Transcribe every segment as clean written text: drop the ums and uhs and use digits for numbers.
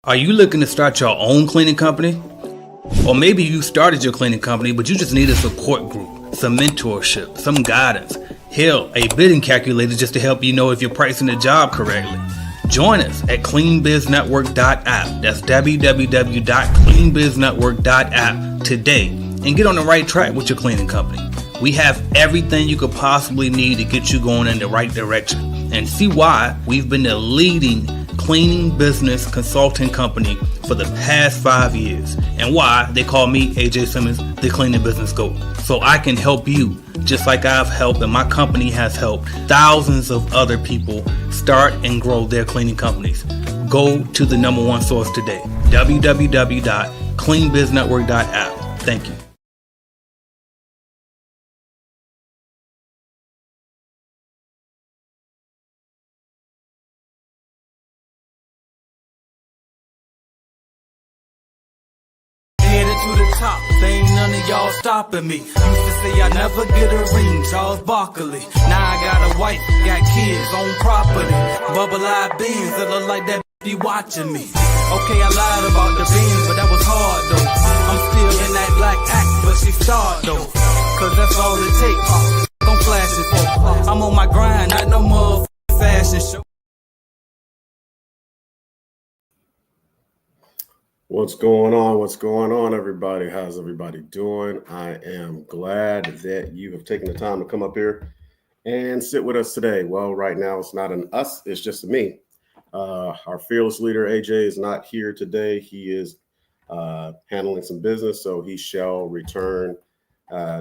Are you looking to start your own cleaning company? Or maybe you started your cleaning company, but you just need a support group, some mentorship, some guidance. Hell, a bidding calculator just to help you know if you're pricing the job correctly. Join us at cleanbiznetwork.app. That's www.cleanbiznetwork.app today and get on the right track with your cleaning company. We have everything you could possibly need to get you going in the right direction, and see why we've been the leading cleaning business consulting company for the past 5 years, and why they call me, AJ Simmons, the cleaning business GOAT. So I can help you just like I've helped and my company has helped thousands of other people start and grow their cleaning companies. Go to the number one source today, www.cleanbiznetwork.app. Thank you. To the top, ain't none of y'all stopping me. Used to say I never get a ring, Charles Barkley. Now I got a wife, got kids, own property. Bubble-eyed beans that look like that be watching me. Okay, I lied about the beans, but that was hard though. I'm still in that black act, but she starred though. Cause that's all it takes. I'm flashing for. I'm on my grind, not no motherfucking fashion show. What's going on? What's going on, everybody? How's everybody doing? I am glad that you have taken the time to come up here and sit with us today. Well, right now it's not an us, it's just me. Our fearless leader, AJ, is not here today. He is handling some business, so he shall return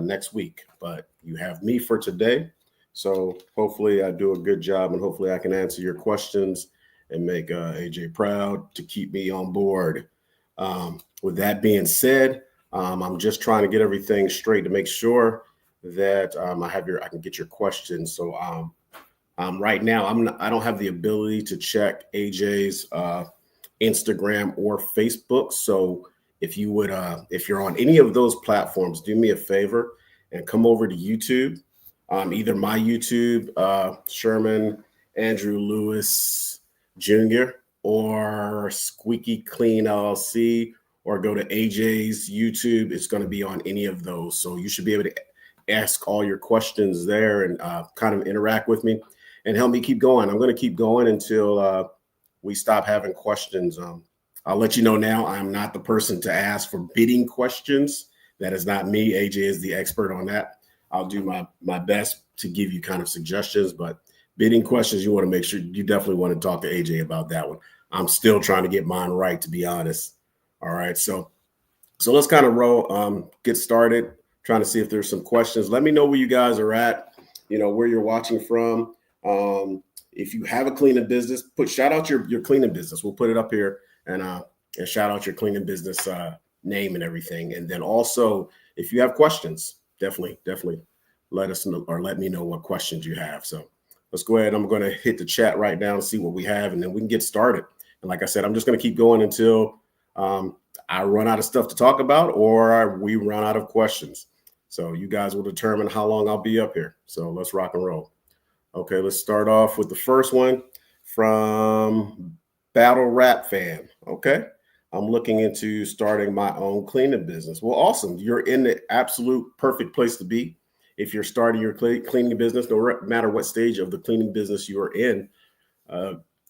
next week. But you have me for today. So hopefully I do a good job, and hopefully I can answer your questions and make AJ proud to keep me on board. With that being said, I'm just trying to get everything straight to make sure that I can get your questions. So right now I don't have the ability to check AJ's Instagram or Facebook. So if you would, if you're on any of those platforms, do me a favor and come over to YouTube, either my YouTube, Sherman Andrew Lewis Jr., or Squeaky Clean LLC, or go to AJ's YouTube. It's going to be on any of those. So you should be able to ask all your questions there and kind of interact with me and help me keep going. I'm going to keep going until we stop having questions. I'll let you know now, I'm not the person to ask for bidding questions. That is not me. AJ is the expert on that. I'll do my best to give you kind of suggestions, but bidding questions, you want to make sure you definitely want to talk to AJ about that one. I'm still trying to get mine right, to be honest. All right. So let's kind of roll, get started, trying to see if there's some questions. Let me know where you guys are at, where you're watching from. If you have a cleaning business, shout out your cleaning business. We'll put it up here and shout out your cleaning business name and everything. And then also, if you have questions, definitely let us know, or let me know what questions you have. So let's go ahead. I'm going to hit the chat right now and see what we have, and then we can get started. And like I said, I'm just going to keep going until I run out of stuff to talk about or we run out of questions. So you guys will determine how long I'll be up here. So let's rock and roll. Okay, let's start off with the first one from Battle Rap Fan. Okay, I'm looking into starting my own cleaning business. Well, awesome. You're in the absolute perfect place to be. If you're starting your cleaning business, no matter what stage of the cleaning business you are in,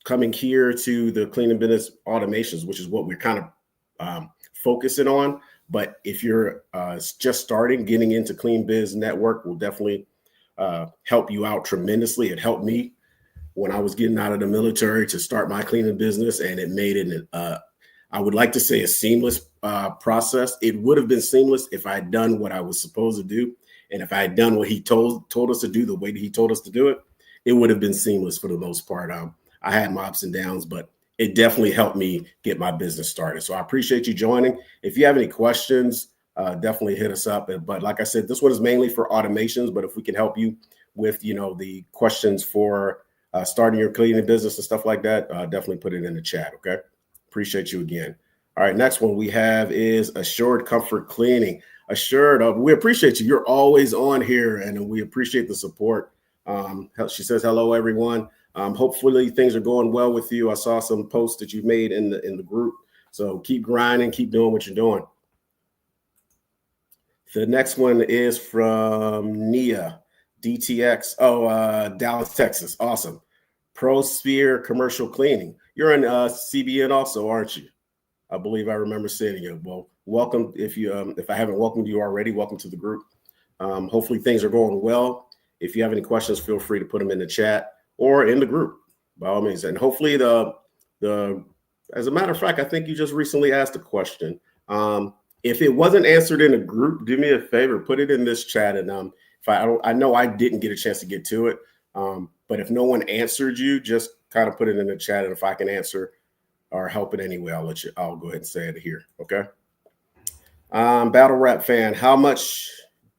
coming here to the cleaning business automations, which is what we're kind of focusing on. But if you're just starting, getting into Clean Biz Network will definitely help you out tremendously. It helped me when I was getting out of the military to start my cleaning business, and it made it, I would like to say, a seamless process. It would have been seamless if I had done what I was supposed to do. And if I had done what he told us to do the way that he told us to do it, it would have been seamless for the most part. I had my ups and downs, but it definitely helped me get my business started. So I appreciate you joining. If you have any questions, definitely hit us up. But like I said, this one is mainly for automations, but if we can help you with, the questions for starting your cleaning business and stuff like that, definitely put it in the chat. Okay. Appreciate you again. All right. Next one we have is Assured Comfort Cleaning. Assured, we appreciate you. You're always on here, and we appreciate the support. She says, hello, everyone. Hopefully things are going well with you. I saw some posts that you made in the group So keep grinding, keep doing what you're doing. The next one is from Nia DTX. Dallas, Texas. Awesome. ProSphere Commercial Cleaning. You're in CBN also, aren't you? I believe I remember seeing you. Well, welcome. If I haven't welcomed you already, welcome to the group. Hopefully things are going well. If you have any questions, feel free to put them in the chat or in the group by all means. And hopefully as a matter of fact, I think you just recently asked a question. If it wasn't answered in a group, do me a favor, put it in this chat. And I know I didn't get a chance to get to it, but if no one answered you, just kind of put it in the chat. And if I can answer or help it anyway, I'll go ahead and say it here. Okay. Battle Rap fan, how much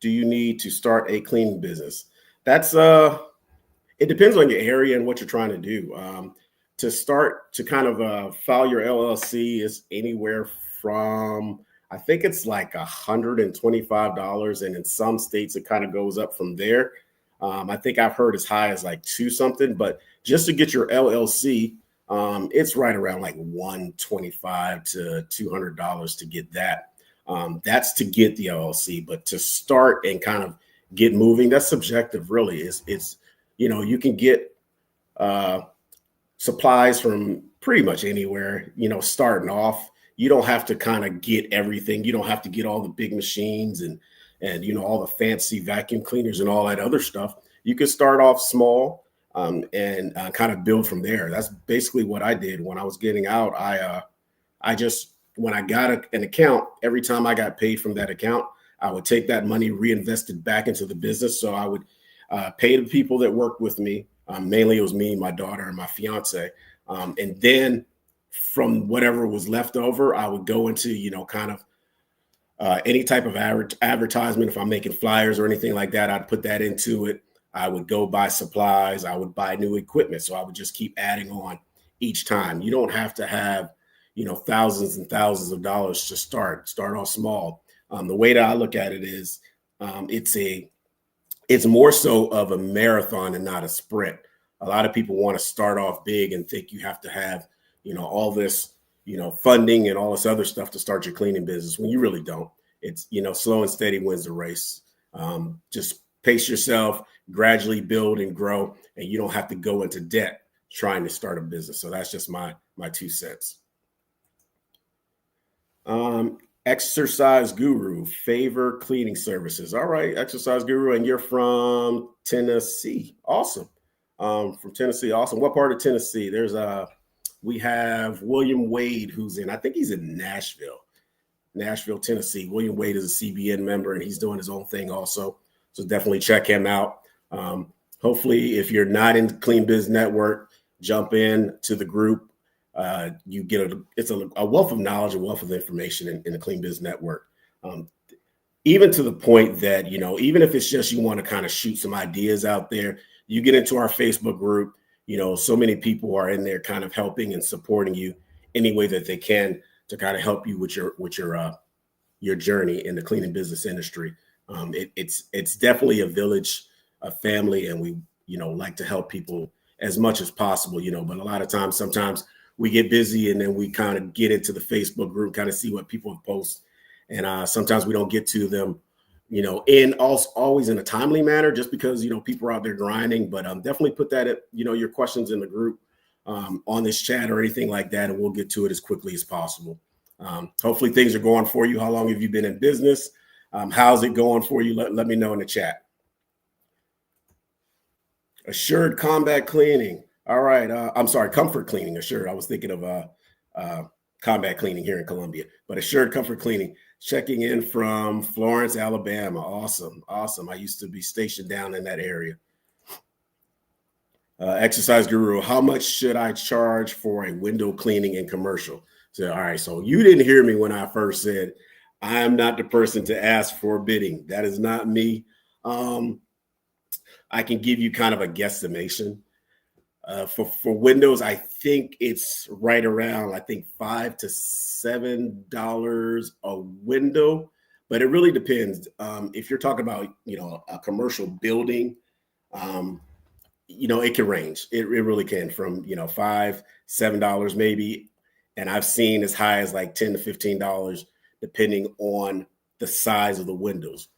do you need to start a cleaning business? That's it depends on your area and what you're trying to do. To start to kind of file your LLC is anywhere from, I think it's like $125, and in some states it kind of goes up from there. I think I've heard as high as like $2 something, but just to get your LLC, it's right around like $125 to $200 to get that. That's to get the LLC, but to start and kind of get moving, that's subjective, really. It's you can get supplies from pretty much anywhere, starting off. You don't have to kind of get everything. You don't have to get all the big machines and all the fancy vacuum cleaners and all that other stuff. You can start off small and kind of build from there. That's basically what I did when I was getting out. When I got an account, every time I got paid from that account, I would take that money, reinvest it back into the business. So I would pay the people that worked with me. Mainly it was me, my daughter, and my fiance. And then from whatever was left over, I would go into, any type of advertisement. If I'm making flyers or anything like that, I'd put that into it. I would go buy supplies. I would buy new equipment. So I would just keep adding on each time. You don't have to have, thousands and thousands of dollars to start off small. The way that I look at it is it's more so of a marathon and not a sprint. A lot of people want to start off big and think you have to have, all this, funding and all this other stuff to start your cleaning business, when you really don't. It's, slow and steady wins the race. Just pace yourself, gradually build and grow, and you don't have to go into debt trying to start a business. So that's just my 2 cents. Exercise Guru, favor cleaning services. All right, Exercise Guru, and you're from Tennessee. Awesome. From Tennessee. Awesome. What part of Tennessee? We have William Wade, who's I think he's in Nashville, Tennessee. William Wade is a CBN member, and he's doing his own thing also. So definitely check him out. Hopefully, if you're not in Clean Biz Network, jump in to the group. You get a wealth of knowledge, a wealth of information in the Clean Biz Network. Even to the point that, even if it's just you want to kind of shoot some ideas out there, you get into our Facebook group. So many people are in there kind of helping and supporting you any way that they can to kind of help you with your journey in the cleaning business industry. It's definitely a village, a family, and we, like to help people as much as possible, but a lot of times, sometimes we get busy and then we kind of get into the Facebook group, kind of see what people have posted. And sometimes we don't get to them, always in a timely manner, just because, people are out there grinding. But definitely put that, your questions in the group on this chat or anything like that, and we'll get to it as quickly as possible. Hopefully things are going for you. How long have you been in business? How's it going for you? Let me know in the chat. Assured Combat Cleaning. All right. I'm sorry, Comfort Cleaning. Assured. I was thinking of Combat Cleaning here in Columbia, but Assured Comfort Cleaning. Checking in from Florence, Alabama. Awesome. I used to be stationed down in that area. Exercise Guru. How much should I charge for a window cleaning and commercial? So, all right. So you didn't hear me when I first said I am not the person to ask for bidding. That is not me. I can give you kind of a guesstimation. For windows, I think it's right around, $5 to $7 a window, but it really depends. If you're talking about, a commercial building, it can range. It really can from, $5, $7 maybe. And I've seen as high as like $10 to $15, depending on the size of the windows.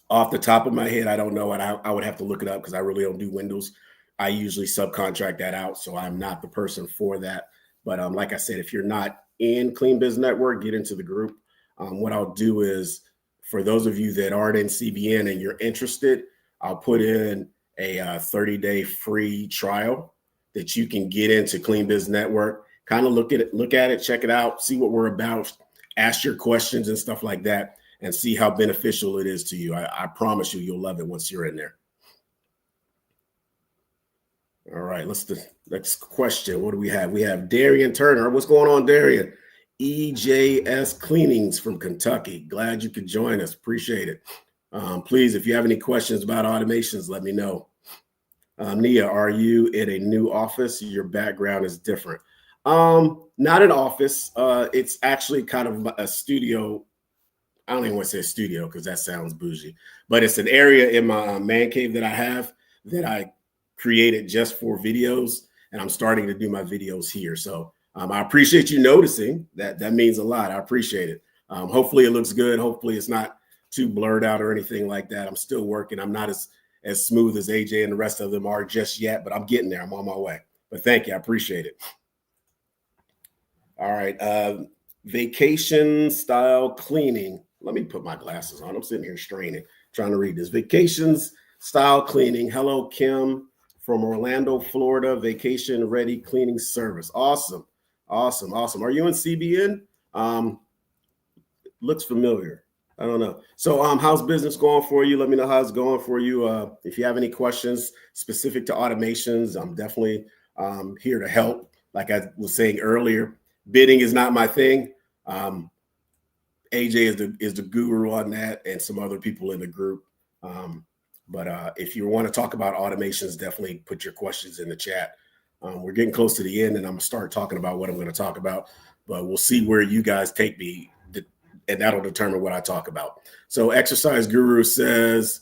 Off the top of my head, I don't know, and I would have to look it up because I really don't do windows. I usually subcontract that out, so I'm not the person for that. But like I said, if you're not in Clean Biz Network, get into the group. What I'll do is, for those of you that aren't in CBN and you're interested, I'll put in a 30-day free trial that you can get into Clean Biz Network. Kind of look at it, check it out, see what we're about, ask your questions and stuff like that, and see how beneficial it is to you. I promise you'll love it once you're in there. All right, next question. What do we have? We have Darian Turner. What's going on, Darian? EJS Cleanings from Kentucky. Glad you could join us. Appreciate it. Please, if you have any questions about automations, let me know. Nia, are you in a new office? Your background is different. Not an office. It's actually kind of a studio. I don't even want to say a studio because that sounds bougie, but it's an area in my man cave that I have that I created just for videos, and I'm starting to do my videos here. So I appreciate you noticing that. That means a lot. I appreciate it. Hopefully it looks good. Hopefully it's not too blurred out or anything like that. I'm still working. I'm not as smooth as AJ and the rest of them are just yet, but I'm getting there. I'm on my way. But thank you. I appreciate it. All right. Vacation style cleaning. Let me put my glasses on. I'm sitting here straining, trying to read this. Vacations style cleaning. Hello, Kim from Orlando, Florida. Vacation ready cleaning service. Awesome. Awesome. Awesome. Are you in CBN? Looks familiar. I don't know. So how's business going for you? Let me know how it's going for you. If you have any questions specific to automations, I'm definitely here to help. Like I was saying earlier, bidding is not my thing. AJ is the guru on that, and some other people in the group. But if you want to talk about automations, definitely put your questions in the chat. We're getting close to the end, and I'm going to start talking about what I'm going to talk about. But we'll see where you guys take me, and that'll determine what I talk about. So Exercise Guru says,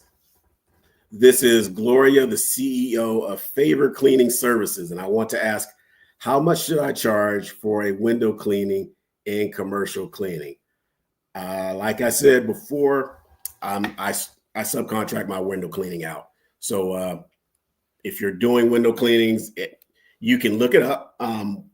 this is Gloria, the CEO of Favor Cleaning Services. And I want to ask, how much should I charge for a window cleaning in commercial cleaning? Like I said before, I subcontract my window cleaning out. So if you're doing window cleanings, you can look it up.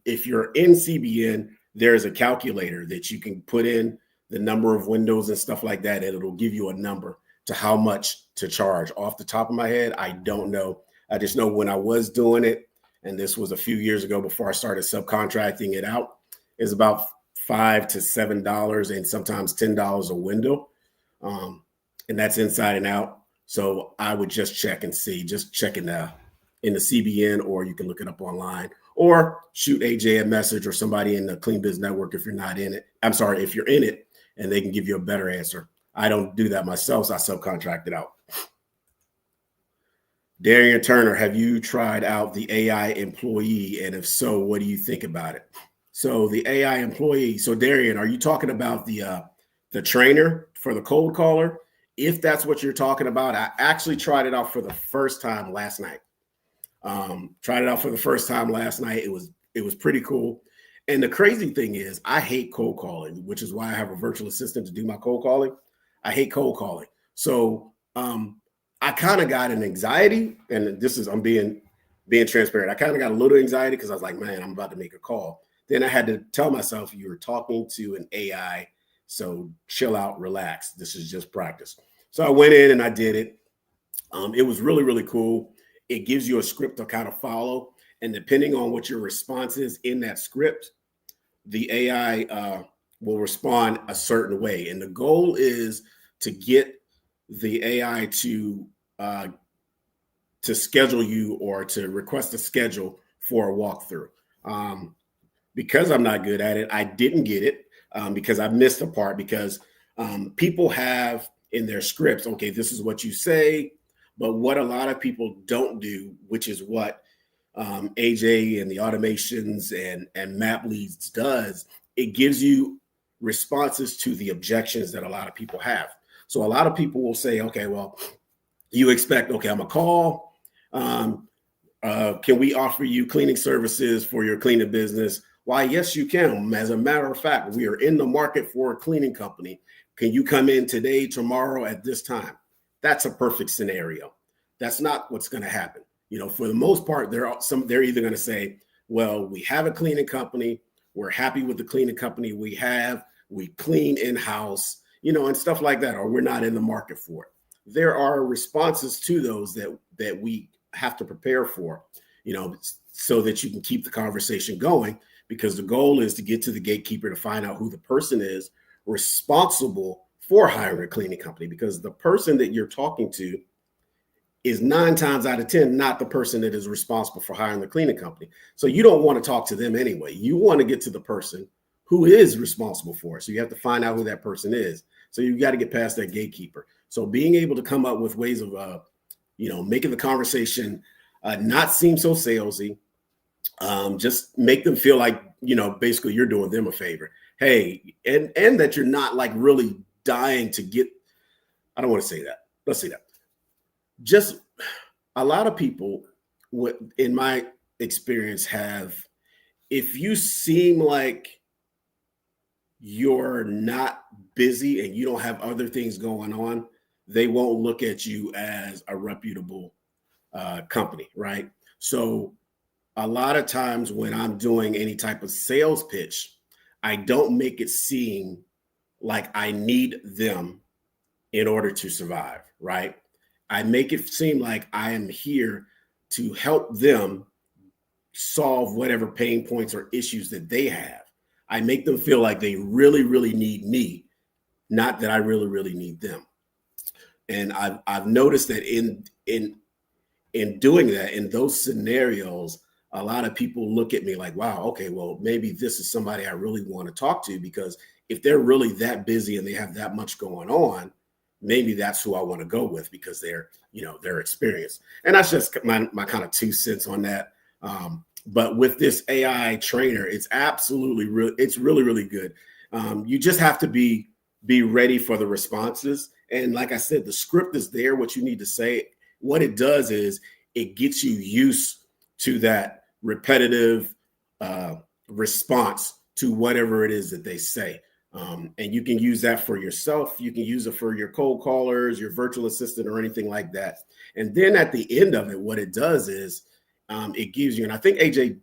If you're in CBN, there's a calculator that you can put in the number of windows and stuff like that, and it'll give you a number to how much to charge. Off the top of my head, I don't know. I just know when I was doing it, and this was a few years ago before I started subcontracting it out, is about $5 to $7 and sometimes $10 a window. And that's inside and out. So I would just check and see, just check in the CBN, or you can look it up online, or shoot AJ a message or somebody in the Clean Biz Network if you're not in it. I'm sorry, if you're in it, and they can give you a better answer. I don't do that myself, so I subcontract it out. Darian Turner, have you tried out the AI employee? And if so, what do you think about it? So the AI employee, so Darian, are you talking about the trainer for the cold caller? If that's what you're talking about, I actually tried it out for the first time last night. It was pretty cool. And the crazy thing is, I hate cold calling, which is why I have a virtual assistant to do my cold calling. I hate cold calling. So I kind of got an anxiety, and I'm being transparent. I kind of got a little anxiety because I was like, man, I'm about to make a call. Then I had to tell myself, you're talking to an AI, so chill out, relax. This is just practice. So I went in and I did it. It was really, really cool. It gives you a script to kind of follow. And depending on what your response is in that script, the AI will respond a certain way. And the goal is to get the AI to schedule you, or to request a schedule for a walkthrough. Because I'm not good at it, I didn't get it because I missed a part, because people have in their scripts, okay, this is what you say. But what a lot of people don't do, which is what AJ and the automations and Map Leads does, it gives you responses to the objections that a lot of people have. So a lot of people will say, okay, well, you expect, okay, I'm a call. Can we offer you cleaning services for your cleaning business? Why, yes, you can. As a matter of fact, we are in the market for a cleaning company. Can you come in today, tomorrow, at this time? That's a perfect scenario. That's not what's going to happen. For the most part, they're either going to say, well, we have a cleaning company. We're happy with the cleaning company we have. We clean in-house, and stuff like that, or we're not in the market for it. There are responses to those that we have to prepare for, so that you can keep the conversation going, because the goal is to get to the gatekeeper to find out who the person is responsible for hiring a cleaning company, because the person that you're talking to is 9 times out of 10 not the person that is responsible for hiring the cleaning company. So you don't want to talk to them anyway. You want to get to the person who is responsible for it. So you have to find out who that person is. So you got to get past that gatekeeper. So being able to come up with ways of making the conversation not seem so salesy, just make them feel like, basically you're doing them a favor. Hey, and that you're not like really dying to get, I don't want to say that. Let's say that. Just a lot of people, in my experience, if you seem like you're not busy and you don't have other things going on, they won't look at you as a reputable company, right? So a lot of times when I'm doing any type of sales pitch, I don't make it seem like I need them in order to survive, right? I make it seem like I am here to help them solve whatever pain points or issues that they have. I make them feel like they really, really need me, not that I really, really need them. And I've noticed that in doing that, in those scenarios, a lot of people look at me like, wow, okay, well, maybe this is somebody I really want to talk to, because if they're really that busy and they have that much going on, maybe that's who I want to go with, because they're experienced. And that's just my kind of 2 cents on that. But with this AI trainer, it's absolutely it's really, really good. You just have to be ready for the responses. And like I said, the script is there, what you need to say. What it does is it gets you used to that repetitive response to whatever it is that they say. And you can use that for yourself. You can use it for your cold callers, your virtual assistant, or anything like that. And then at the end of it, what it does is it gives you, and I think AJ,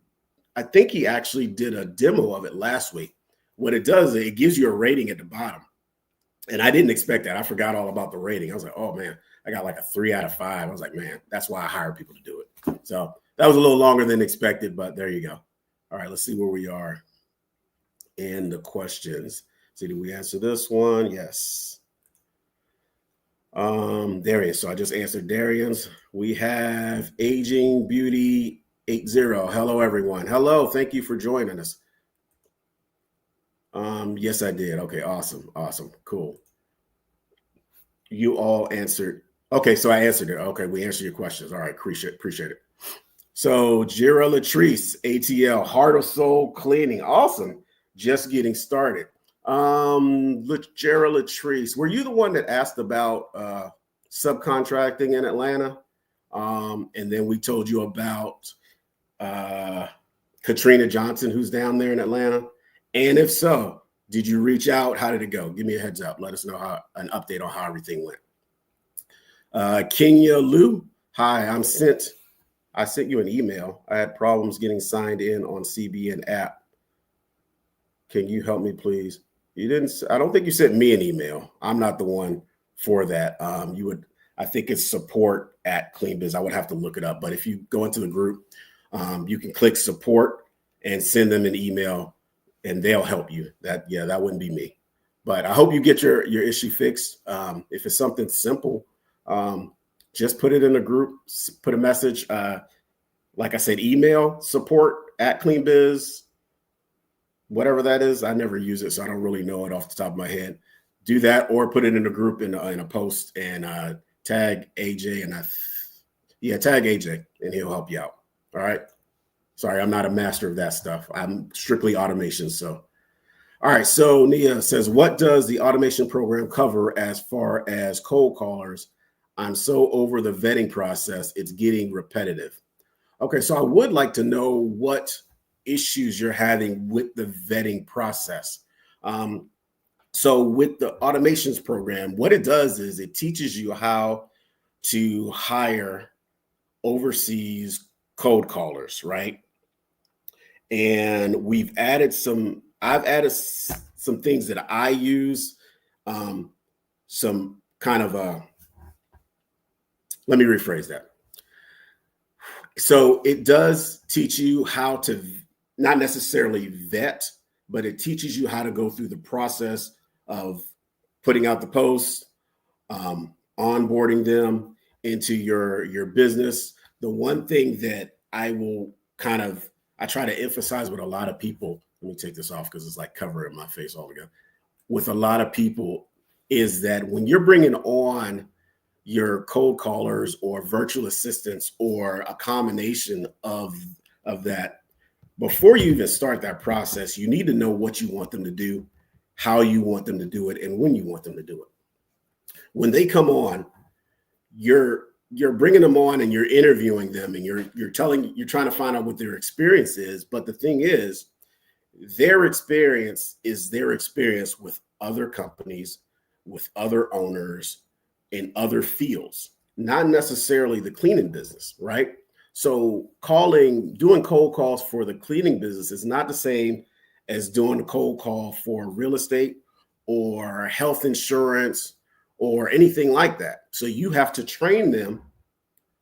he actually did a demo of it last week. What it does is it gives you a rating at the bottom. And I didn't expect that. I forgot all about the rating. I was like, oh man, I got like a 3 out of 5. I was like, man, that's why I hire people to do it. So that was a little longer than expected, but there you go. All right, let's see where we are in the questions. See, did we answer this one? Yes. Darian. So I just answered Darian's. We have Aging Beauty 80. Hello, everyone. Hello. Thank you for joining us. Yes, I did. Okay, awesome. Cool. You all answered. Okay, so I answered it. Okay, we answered your questions. All right, appreciate it. So Jira Latrice, ATL, Heart of Soul Cleaning. Awesome. Just getting started. Jira Latrice, were you the one that asked about subcontracting in Atlanta? And then we told you about Katrina Johnson, who's down there in Atlanta. And if so, did you reach out? How did it go? Give me a heads up. Let us know an update on how everything went. Kenya Lou, hi, I sent you an email. I had problems getting signed in on CBN app. Can you help me, please? You didn't. I don't think you sent me an email. I'm not the one for that. I think it's support@CleanBiz. I would have to look it up. But if you go into the group, you can click support and send them an email, and they'll help you. That wouldn't be me. But I hope you get your issue fixed. If it's something simple, just put it in a group, put a message. Like I said, email support@CleanBiz, whatever that is. I never use it, so I don't really know it off the top of my head. Do that, or put it in a group in a post and tag AJ tag AJ, and he'll help you out. All right. Sorry, I'm not a master of that stuff. I'm strictly automation. So, all right. So Nia says, what does the automation program cover as far as cold callers? I'm so over the vetting process. It's getting repetitive. Okay. So I would like to know what issues you're having with the vetting process. So with the automations program, what it does is it teaches you how to hire overseas cold callers, right? And I've added some things that I use, some kind of let me rephrase that. So it does teach you how to not necessarily vet, but it teaches you how to go through the process of putting out the posts, onboarding them into your business. The one thing that I try to emphasize with a lot of people, let me take this off because it's like covering my face altogether. With a lot of people is that when you're bringing on your cold callers or virtual assistants or a combination of that, before you even start that process, you need to know what you want them to do, how you want them to do it, and when you want them to do it. When they come on, you're bringing them on and you're interviewing them and you're trying to find out what their experience is. But the thing is, their experience is their experience with other companies, with other owners in other fields, not necessarily the cleaning business, right? So doing cold calls for the cleaning business is not the same as doing a cold call for real estate or health insurance or anything like that. So you have to train them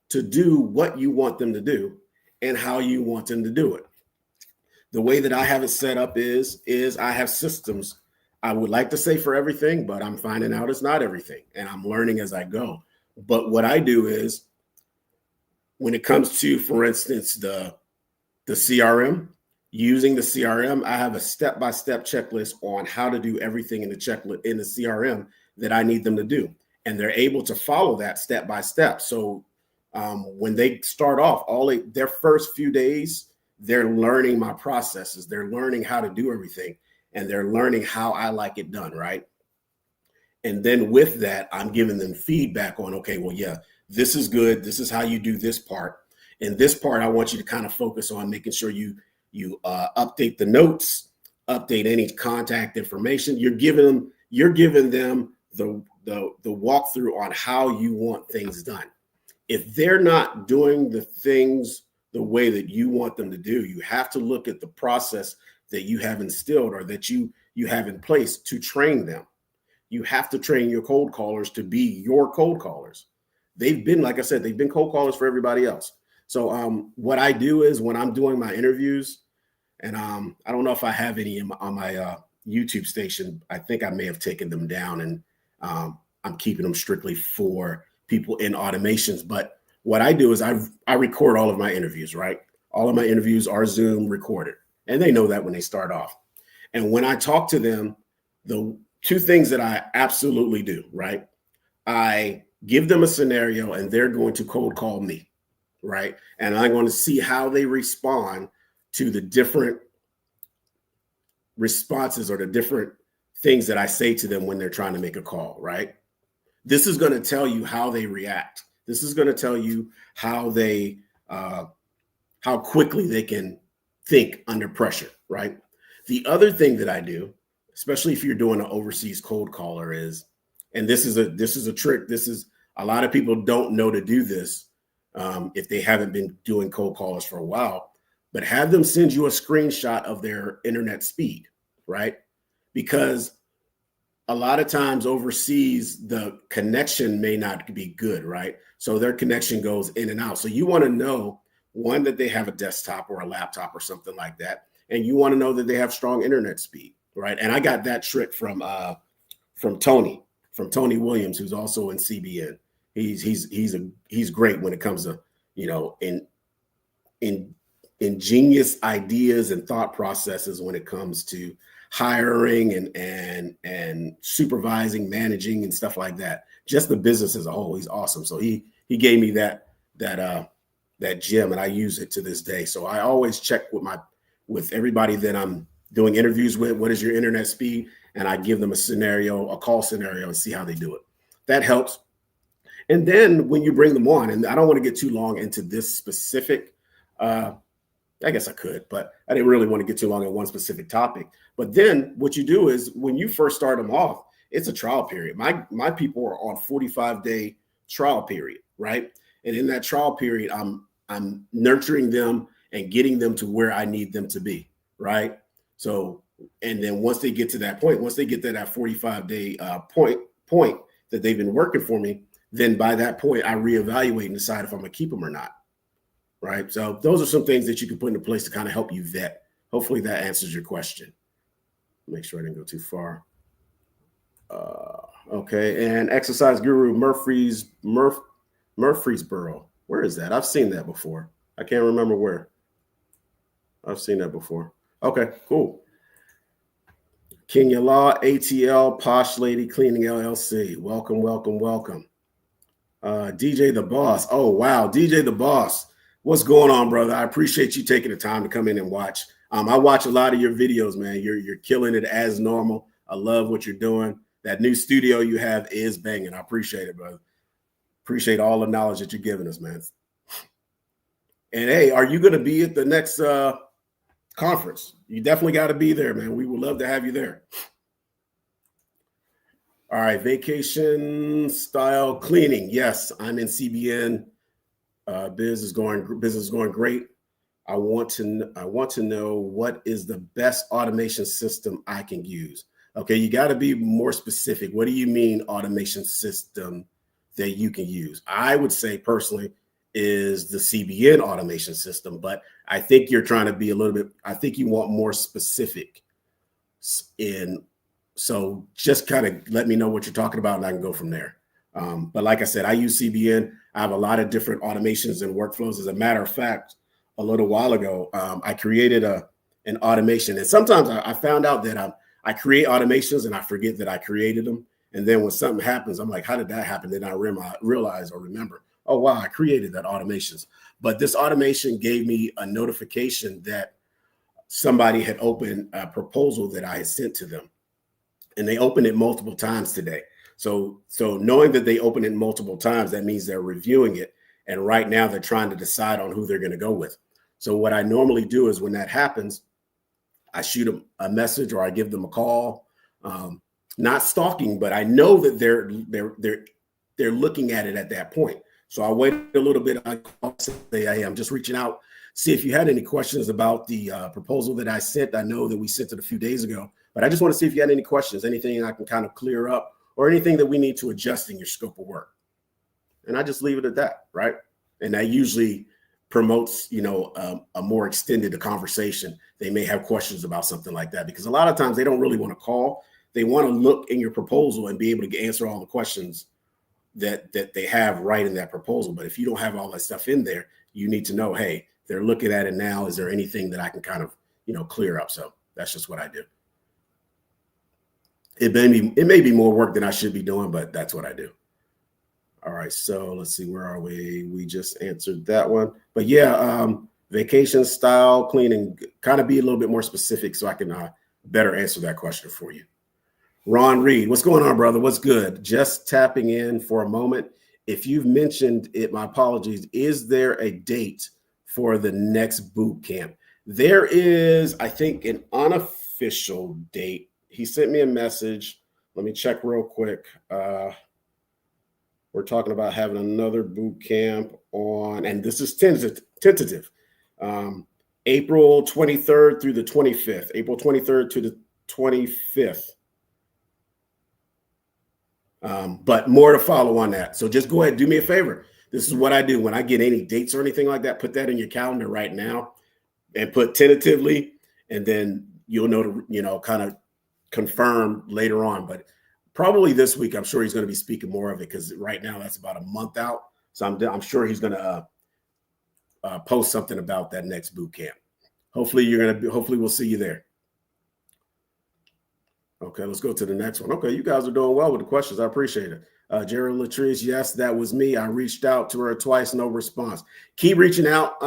to do what you want them to do and how you want them to do it. The way that I have it set up is I have systems. I would like to say for everything, but I'm finding out it's not everything, and I'm learning as I go. But what I do is, when it comes to, for instance, the CRM, using the CRM, I have a step-by-step checklist on how to do everything in the CRM that I need them to do. And they're able to follow that step by step. So when they start off, their first few days, they're learning my processes. They're learning how to do everything. And they're learning how I like it done, right? And then with that, I'm giving them feedback on, okay, well, yeah, this is good. This is how you do this part. And this part, I want you to kind of focus on making sure you update the notes, update any contact information. You're giving them the walkthrough on how you want things done. If they're not doing the things the way that you want them to do, you have to look at the process that you have instilled or that you have in place to train them. You have to train your cold callers to be your cold callers. They've been, like I said, they've been cold callers for everybody else. So what I do is when I'm doing my interviews, and I don't know if I have any on my YouTube station. I think I may have taken them down, and I'm keeping them strictly for people in automations. But what I do is I record all of my interviews, right? All of my interviews are Zoom recorded, and they know that when they start off. And when I talk to them, the two things that I absolutely do, right? I give them a scenario and they're going to cold call me, right? And I'm going to see how they respond to the different responses or the different things that I say to them when they're trying to make a call, right? This is going to tell you how they react. This is going to tell you how quickly they can think under pressure, right? The other thing that I do, especially if you're doing an overseas cold caller, is, and this is a trick. This is, a lot of people don't know to do this if they haven't been doing cold callers for a while, but have them send you a screenshot of their internet speed, right? Because a lot of times overseas, the connection may not be good, right? So their connection goes in and out. So you want to know, one, that they have a desktop or a laptop or something like that. And you want to know that they have strong internet speed, right? And I got that trick from Tony Williams, who's also in CBN. He's great when it comes to, ingenious ideas and thought processes when it comes to hiring and supervising, managing, and stuff like that. Just the business as a whole. He's awesome. So he gave me that gem, and I use it to this day. So I always check with everybody that I'm doing interviews with, what is your internet speed? And I give them a call scenario, and see how they do it. That helps. And then when you bring them on, and I don't want to get too long into this specific I guess I could, but I didn't really want to get too long on one specific topic. But then what you do is when you first start them off, it's a trial period. My people are on 45-day trial period, right? And in that trial period, I'm nurturing them and getting them to where I need them to be, right? So, and then once they get to that point, once they get to that 45-day point that they've been working for me, then by that point, I reevaluate and decide if I'm gonna keep them or not, right? So those are some things that you can put into place to kind of help you vet. Hopefully that answers your question. Make sure I didn't go too far. Okay, and Exercise Guru Murfreesboro. Where is that? I've seen that before. I can't remember where. I've seen that before. Okay, cool. Kenya Law, ATL, Posh Lady Cleaning LLC. Welcome, welcome, welcome. DJ The Boss. Oh, wow. DJ The Boss. What's going on, brother? I appreciate you taking the time to come in and watch. I watch a lot of your videos, man. You're killing it as normal. I love what you're doing. That new studio you have is banging. I appreciate it, brother. Appreciate all the knowledge that you're giving us, man. And hey, are you going to be at the next conference? You definitely got to be there, man. We would love to have you there. All right, vacation style cleaning. Yes, I'm in CBN. Business is going great. I want to know what is the best automation system I can use. Okay, you got to be more specific. What do you mean automation system that you can use? I would say personally is the CBN automation system, but I think you're trying to be a little bit, I think you want more specific so just kind of let me know what you're talking about and I can go from there. But like I said, I use CBN. I have a lot of different automations and workflows. As a matter of fact, a little while ago, I created an automation. And sometimes I found out that I create automations and I forget that I created them. And then when something happens, I'm like, how did that happen? Then I realize or remember, oh, wow, I created that automations. But this automation gave me a notification that somebody had opened a proposal that I had sent to them. And they opened it multiple times today. So knowing that they opened it multiple times, that means they're reviewing it. And right now they're trying to decide on who they're going to go with. So what I normally do is when that happens, I shoot them a message or I give them a call, not stalking, but I know that they're looking at it at that point. So I wait a little bit. I say, hey, I'm just reaching out, see if you had any questions about the proposal that I sent. I know that we sent it a few days ago, but I just want to see if you had any questions, anything I can kind of clear up or anything that we need to adjust in your scope of work. And I just leave it at that, right? And that usually promotes, a more extended conversation. They may have questions about something like that because a lot of times they don't really want to call. They want to look in your proposal and be able to answer all the questions that they have right in that proposal. But if you don't have all that stuff in there, you need to know, hey, they're looking at it now. Is there anything that I can kind of, clear up? So that's just what I do. It may be more work than I should be doing, but that's what I do. All right, so let's see, where are we? We just answered that one. But yeah, vacation style cleaning, kind of be a little bit more specific so I can better answer that question for you. Ron Reed, what's going on, brother? What's good? Just tapping in for a moment. If you've mentioned it, my apologies. Is there a date for the next boot camp? There is, I think, an unofficial date. He sent me a message. Let me check real quick. We're talking about having another boot camp on, and this is tentative, April 23rd through the 25th, April 23rd to the 25th. But more to follow on that. So just go ahead, do me a favor. This is what I do when I get any dates or anything like that. Put that in your calendar right now and put tentatively, and then you'll know to, kind of confirm later on. But probably this week, I'm sure he's going to be speaking more of it because right now that's about a month out. So I'm sure he's going to post something about that next boot camp. Hopefully we'll see you there. Okay, let's go to the next one. Okay, you guys are doing well with the questions. I appreciate it. Gerald Latrice, yes, that was me. I reached out to her twice, no response. Keep reaching out,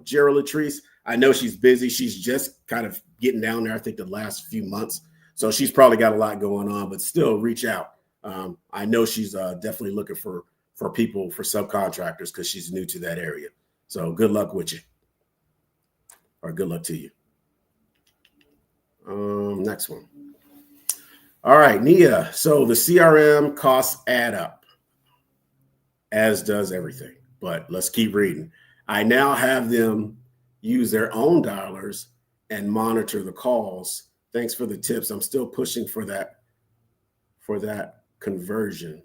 Gerald Latrice. I know she's busy. She's just kind of getting down there, I think, the last few months. So she's probably got a lot going on, but still reach out. I know she's definitely looking for people, for subcontractors, because she's new to that area. So good luck with you. or good luck to you. Next one. All right, Nia. So the CRM costs add up, as does everything. But let's keep reading. I now have them use their own dialers and monitor the calls. Thanks for the tips. I'm still pushing for that conversion.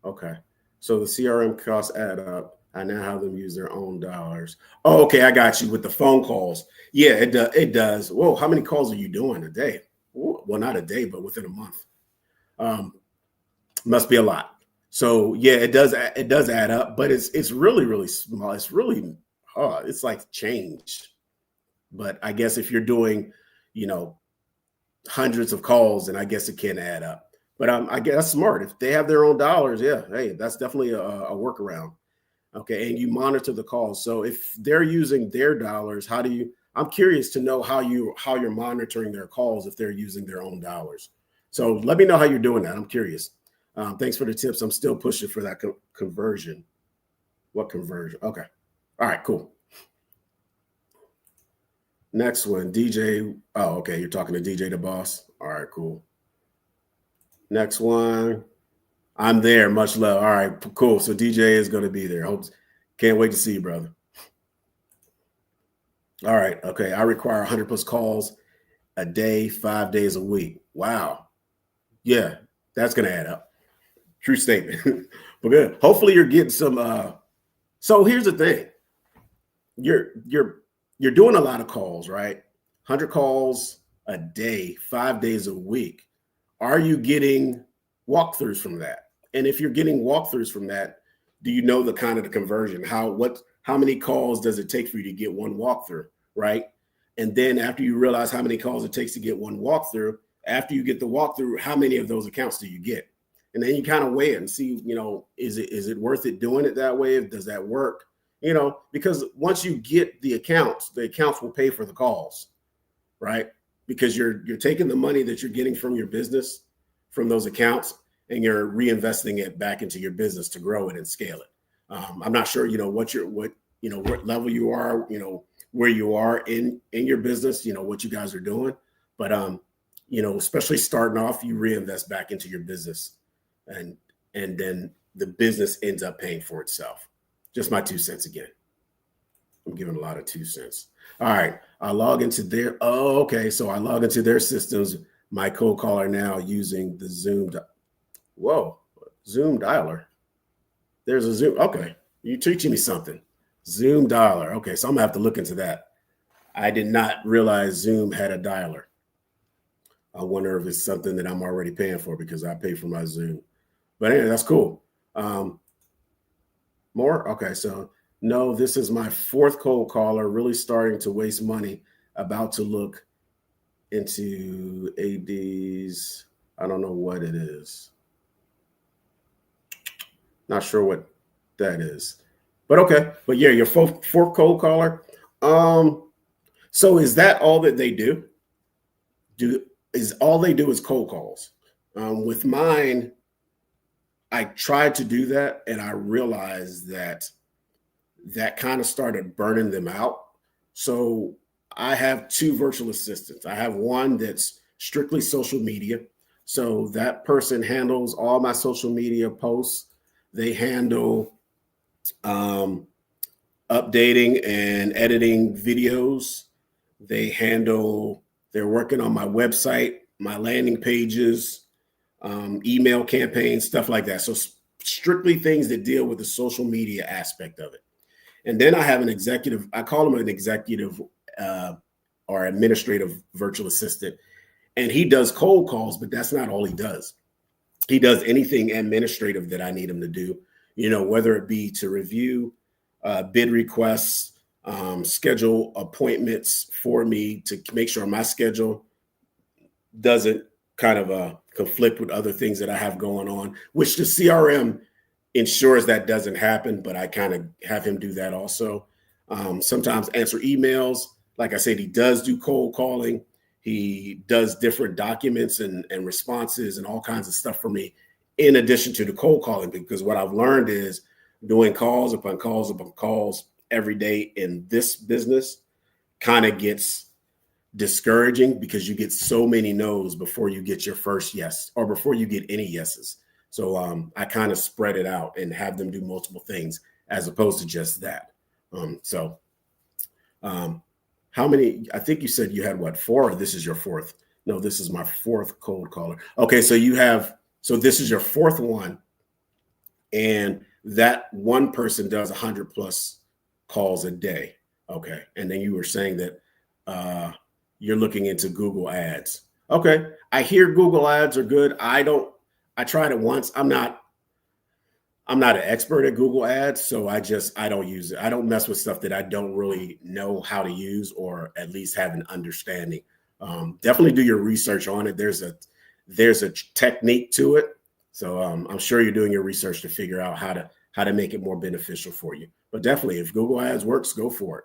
Okay. So the CRM costs add up. I now have them use their own dollars. Oh, okay. I got you with the phone calls. Yeah, it does. Whoa, how many calls are you doing a day? Well, not a day, but within a month. Must be a lot. So yeah, it does add up, but it's really, really small. It's really it's like change. But I guess if you're doing, hundreds of calls, then I guess it can add up. But I guess that's smart. If they have their own dollars, yeah, hey, that's definitely a workaround. Okay, and you monitor the calls. So if they're using their dollars, I'm curious to know how you're monitoring their calls if they're using their own dollars. So let me know how you're doing that. I'm curious. Thanks for the tips. I'm still pushing for that conversion. What conversion? Okay. All right, cool. Next one, DJ. Oh, okay. You're talking to DJ the boss. All right, cool. Next one. I'm there. Much love. All right, cool. So DJ is going to be there. Can't wait to see you, brother. All right. Okay. I require 100 plus calls a day, 5 days a week. Wow. Yeah, that's going to add up. True statement. But good. Hopefully you're getting some. So here's the thing. You're doing a lot of calls, right? 100 calls a day, 5 days a week. Are you getting walkthroughs from that? And if you're getting walkthroughs from that, do you know the kind of the conversion? How many calls does it take for you to get one walkthrough, right? And then after you realize how many calls it takes to get one walkthrough, after you get the walkthrough, how many of those accounts do you get? And then you kind of weigh it and see, is it worth it doing it that way? Does that work? Because once you get the accounts will pay for the calls, right? Because you're taking the money that you're getting from your business, from those accounts, and you're reinvesting it back into your business to grow it and scale it. I'm not sure, what level you are, where you are in your business, what you guys are doing, but especially starting off, you reinvest back into your business, and then the business ends up paying for itself. Just my 2 cents again. I'm giving a lot of 2 cents. All right. I log into their, so I log into their systems. My cold caller now using the Zoom. Zoom dialer. There's a Zoom. Okay. You're teaching me something. Zoom dialer. Okay. So I'm gonna have to look into that. I did not realize Zoom had a dialer. I wonder if it's something that I'm already paying for because I pay for my Zoom. But anyway, that's cool. More? Okay, so no, this is my 4th cold caller, really starting to waste money, about to look into ADs. I don't know what it is. Not sure what that is. But okay, but yeah, your 4th cold caller. So is that all that they do? All they do is cold calls? With mine, I tried to do that, and I realized that kind of started burning them out. So I have 2 virtual assistants. I have one that's strictly social media. So that person handles all my social media posts. They handle updating and editing videos. They're working on my website, my landing pages, email campaigns, stuff like that. So strictly things that deal with the social media aspect of it. And then I have an executive, I call him an executive or administrative virtual assistant. And he does cold calls, but that's not all he does. He does anything administrative that I need him to do, whether it be to review bid requests, schedule appointments for me to make sure my schedule doesn't kind of conflict with other things that I have going on, which the CRM ensures that doesn't happen, but I kind of have him do that also. Sometimes answer emails. Like I said, he does do cold calling. He does different documents and responses and all kinds of stuff for me, in addition to the cold calling, because what I've learned is doing calls upon calls upon calls every day in this business kind of gets discouraging because you get so many no's before you get your first yes or before you get any yeses. So I kind of spread it out and have them do multiple things as opposed to just that. How many? I think you said you had what, 4, or this is your 4th? No, this is my 4th cold caller. Okay, so this is your 4th one, and that one person does 100 plus calls a day. Okay, and then you were saying that you're looking into Google Ads. Okay, I hear Google Ads are good. I tried it once. I'm not an expert at Google Ads, so I don't use it. I don't mess with stuff that I don't really know how to use or at least have an understanding. Definitely do your research on it. There's a technique to it. So I'm sure you're doing your research to figure out how to make it more beneficial for you. But definitely, if Google Ads works, go for it.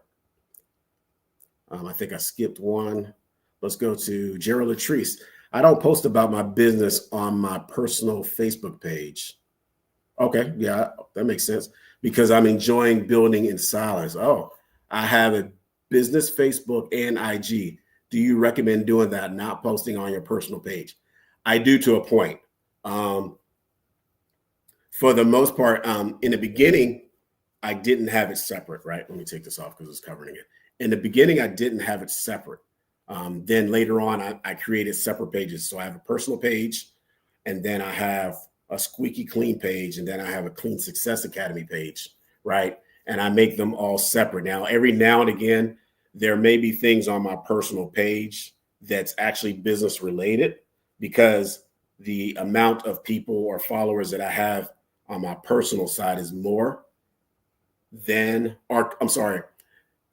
I think I skipped one. Let's go to Gerald Latrice. I don't post about my business on my personal Facebook page. Okay, yeah, that makes sense because I'm enjoying building in silence. Oh, I have a business Facebook and IG. Do you recommend doing that, not posting on your personal page? I do, to a point. For the most part, in the beginning, I didn't have it separate, right? Let me take this off because it's covering it. In the beginning, I didn't have it separate. Then later on, I created separate pages. So I have a personal page, and then I have a squeaky clean page, and then I have a Clean Success Academy page, right? And I make them all separate. Now, every now and again, there may be things on my personal page that's actually business related because the amount of people or followers that I have on my personal side is more than, or I'm sorry,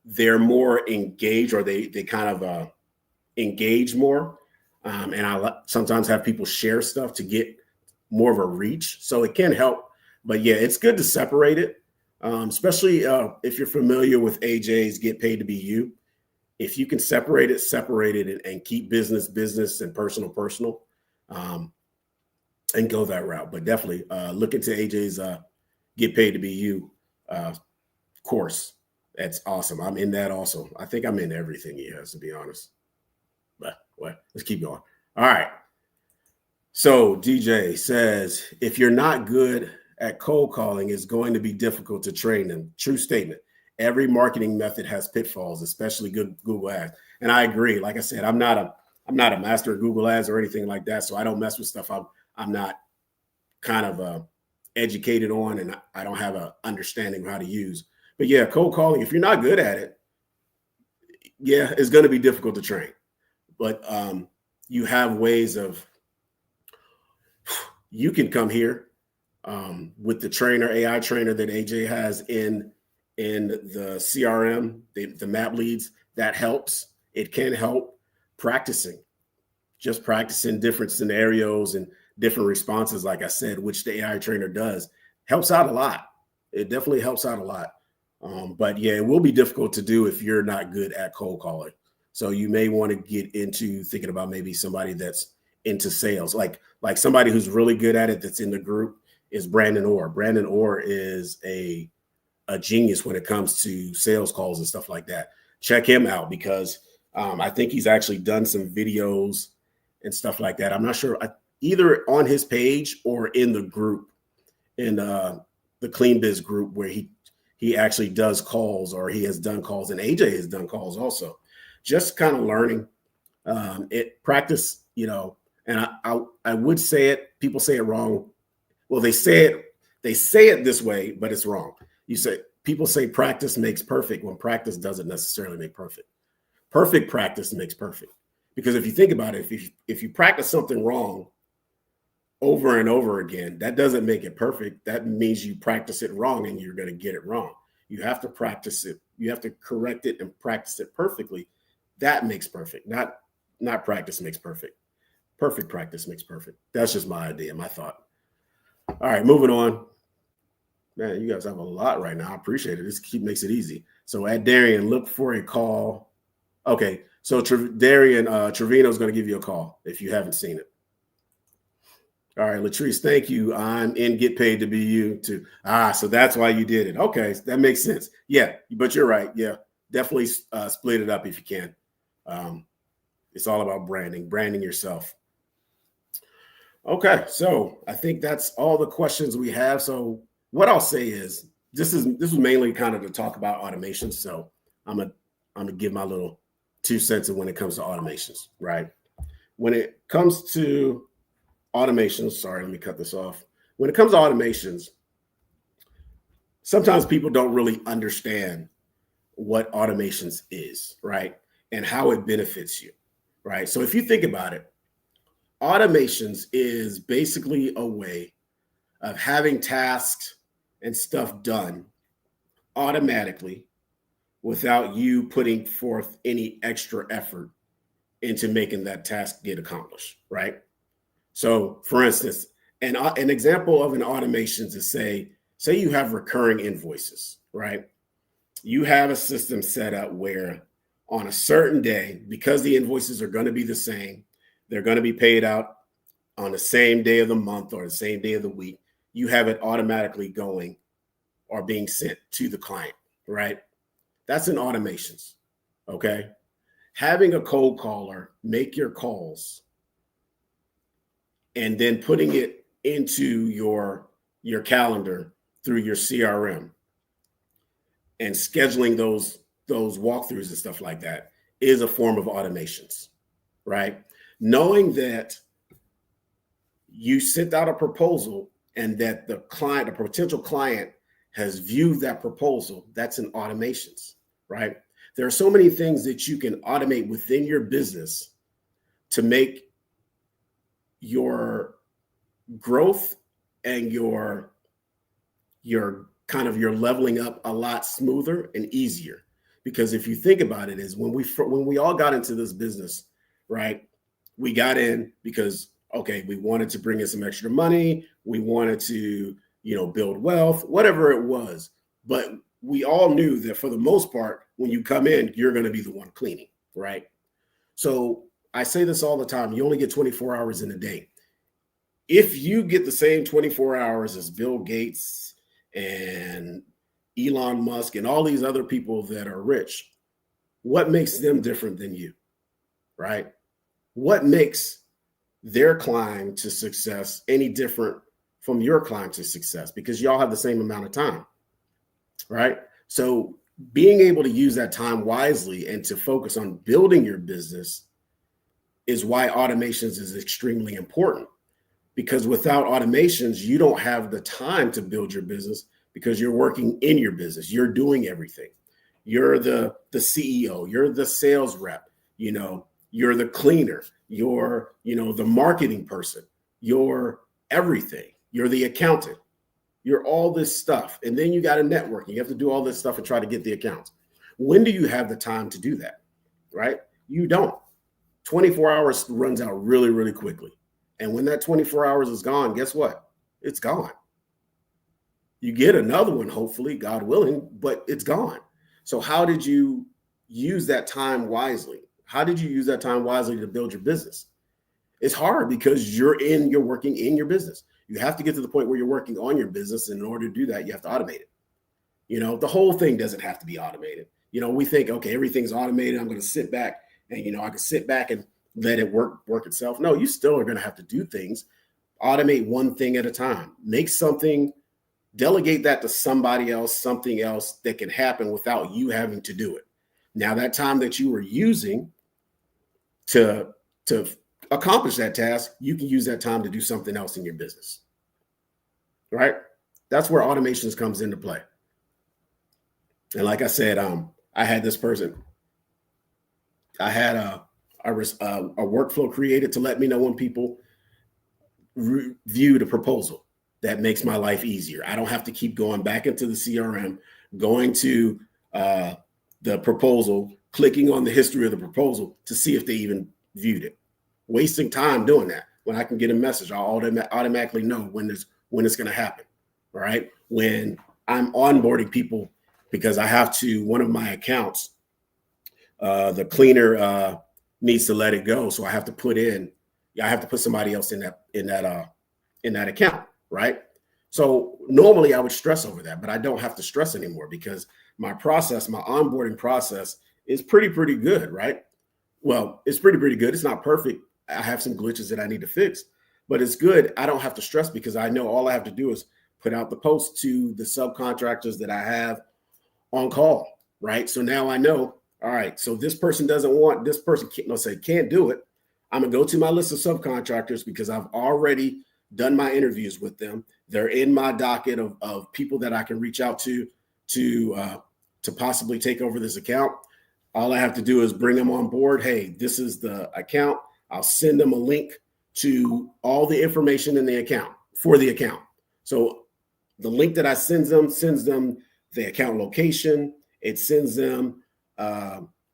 they're more engaged, or they kind of engage more. And I sometimes have people share stuff to get more of a reach. So it can help. But yeah, it's good to separate it, especially if you're familiar with AJ's Get Paid to Be You. If you can separate it and keep business and personal, and go that route. But definitely look into AJ's Get Paid to Be You course. That's awesome. I'm in that also. I think I'm in everything he has, to be honest. But let's keep going. All right. So DJ says, if you're not good at cold calling, it's going to be difficult to train them. True statement. Every marketing method has pitfalls, especially good Google Ads. And I agree. Like I said, I'm not a master of Google Ads or anything like that. So I don't mess with stuff I'm not kind of educated on, and I don't have an understanding of how to use. But yeah, cold calling, if you're not good at it, yeah, it's going to be difficult to train. But you have ways of, you can come here with the trainer, AI trainer that AJ has in the CRM, the map leads. That helps. It can help practicing, just practicing different scenarios and different responses, like I said, which the AI trainer does, helps out a lot. It definitely helps out a lot. But yeah, it will be difficult to do if you're not good at cold calling. So you may want to get into thinking about maybe somebody that's into sales, like somebody who's really good at it that's in the group is Brandon Orr. Brandon Orr is a genius when it comes to sales calls and stuff like that. Check him out because I think he's actually done some videos and stuff like that. I'm not sure, either on his page or in the group, in the Clean Biz group, where he actually does calls, or he has done calls, and AJ has done calls also. Just kind of learning practice, and I would say it, people say it wrong. Well, they say it this way, but it's wrong. People say practice makes perfect when practice doesn't necessarily make perfect. Perfect practice makes perfect. Because if you think about it, if you practice something wrong over and over again, that doesn't make it perfect. That means you practice it wrong and you're going to get it wrong. You have to practice it. You have to correct it and practice it perfectly. That makes perfect. Not practice makes perfect. Perfect practice makes perfect. That's just my idea, my thought. All right, moving on. Man, you guys have a lot right now. I appreciate it. This makes it easy. So at Darian, look for a call. Okay, so Darian, Trevino's going to give you a call if you haven't seen it. All right, Latrice, thank you. I'm in Get Paid to Be You too. So that's why you did it. Okay, that makes sense. Yeah, but you're right. Yeah, definitely split it up if you can. It's all about branding yourself. Okay, so I think that's all the questions we have. So what I'll say is this was mainly kind of to talk about automation. So I'm gonna give my little 2 cents when it comes to automations, right? When it comes to automations, sorry, let me cut this off. When it comes to automations, sometimes people don't really understand what automations is, right? And how it benefits you, right? So if you think about it, automations is basically a way of having tasks and stuff done automatically without you putting forth any extra effort into making that task get accomplished, right? So for instance, an example of an automation is say you have recurring invoices, right? You have a system set up where on a certain day, because the invoices are going to be the same, they're going to be paid out on the same day of the month or the same day of the week, you have it automatically going or being sent to the client, right? That's an automations, okay? Having a cold caller make your calls and then putting it into your calendar through your CRM and scheduling those walkthroughs and stuff like that is a form of automations, right? Knowing that you sent out a proposal and that the client, a potential client, has viewed that proposal, that's an automations, right? There are so many things that you can automate within your business to make your growth and your kind of your leveling up a lot smoother and easier. Because if you think about it, is when we all got into this business, right? We got in because, okay, we wanted to bring in some extra money. We wanted to, build wealth, whatever it was. But we all knew that for the most part, when you come in, you're going to be the one cleaning, right? So I say this all the time. You only get 24 hours in a day. If you get the same 24 hours as Bill Gates and Elon Musk and all these other people that are rich, what makes them different than you, right? What makes their climb to success any different from your climb to success? Because y'all have the same amount of time, right? So being able to use that time wisely and to focus on building your business is why automations is extremely important. Because without automations, you don't have the time to build your business because you're working in your business. You're doing everything. You're the CEO, you're the sales rep, you're the cleaner, you're, the marketing person, you're everything. You're the accountant. You're all this stuff. And then you got to network. You have to do all this stuff and try to get the accounts. When do you have the time to do that, right? You don't. 24 hours runs out really, really quickly. And when that 24 hours is gone, guess what? It's gone. You get another one, hopefully, God willing, but it's gone. So how did you use that time wisely? How did you use that time wisely to build your business? It's hard because you're working in your business. You have to get to the point where you're working on your business. And in order to do that, you have to automate it. The whole thing doesn't have to be automated. We think, okay, everything's automated. I'm going to sit back and, I can sit back and let it work itself. No, you still are going to have to do things. Automate one thing at a time. Make something, delegate that to somebody else, something else that can happen without you having to do it. Now, that time that you were using to accomplish that task, you can use that time to do something else in your business, right? That's where automations comes into play. And like I said, I had this person. I had a workflow created to let me know when people view the proposal. That makes my life easier. I don't have to keep going back into the CRM, going to the proposal, clicking on the history of the proposal to see if they even viewed it. Wasting time doing that. When I can get a message, I'll automatically know when it's going to happen. All right. When I'm onboarding people, because I have to, one of my accounts, the cleaner needs to let it go. So I have to put somebody else in that account. Right. So normally I would stress over that, but I don't have to stress anymore because my process, my onboarding process is pretty good, right? Well, it's pretty good. It's not perfect. I have some glitches that I need to fix, but it's good. I don't have to stress because I know all I have to do is put out the post to the subcontractors that I have on call, right? So now I know, all right, so this person doesn't want, this person can't do it. I'm gonna go to my list of subcontractors because I've already done my interviews with them. They're in my docket of people that I can reach out to possibly take over this account. All I have to do is bring them on board. Hey, this is the account. I'll send them a link to all the information in the account for the account. So the link that I sends them the account location. It sends them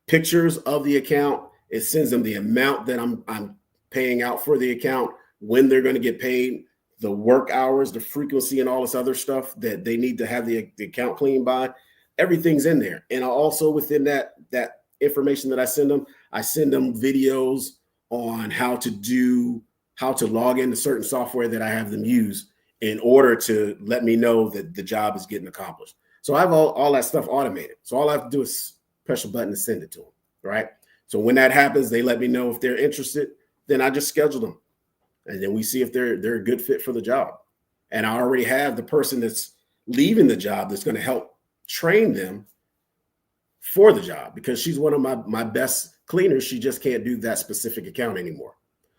pictures of the account. It sends them the amount that I'm paying out for the account, when they're going to get paid, the work hours, the frequency, and all this other stuff that they need to have the account cleaned by. Everything's in there. And I also, within that information that I send them videos on how to log into certain software that I have them use in order to let me know that the job is getting accomplished. So I have all that stuff automated. So all I have to do is press a button and send it to them, right? So when that happens, they let me know if they're interested. Then I just schedule them. And then we see if they're a good fit for the job. And I already have the person that's leaving the job that's going to help train them for the job, because she's one of my best cleaners. She just can't do that specific account anymore.